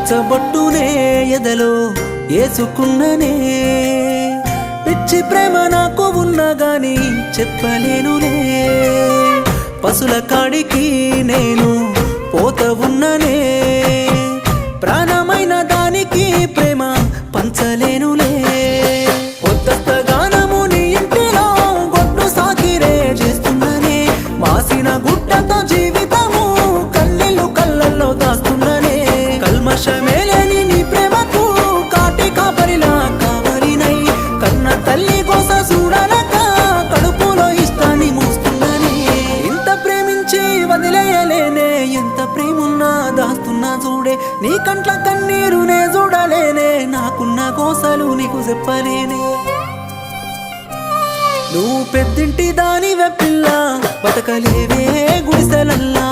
పచ్చబొట్టునే ఎదలో ఏసుకున్ననే పిచ్చి ప్రేమ నాకు ఉన్నా గాని చెప్పలేనులే పసుల కాడికి నేను పోత ఉన్ననే ప్రాణమైన దానికి ప్రేమ పంచలేనులే కొత్త గానము నీ ఇంటిలో గొడ్డు సాకిరే చేస్తున్ననే మాసిన గుట్టతో జీవితము కన్నీళ్ళు కళ్ళల్లో దాస్తున్ననే కల్మషమేలేని నీ ప్రేమకు కాటి కాపరిలా కావలినై కన్న తల్లి కోస చూడనక కడుపులో ఇష్టాన్ని మోస్తున్ననే ఇంత ప్రేమించి వదిలేయలేనే ఎంత ప్రేమున్నా దాస్తున్నా చూడే నీ కంట్ల కన్నీరునే చూడలేనే నాకున్న కోసలు నీకు చెప్పలేనే నువ్వు పెద్దింటి దానివే పిల్ల బతకలేవే గుడిసెలల్లా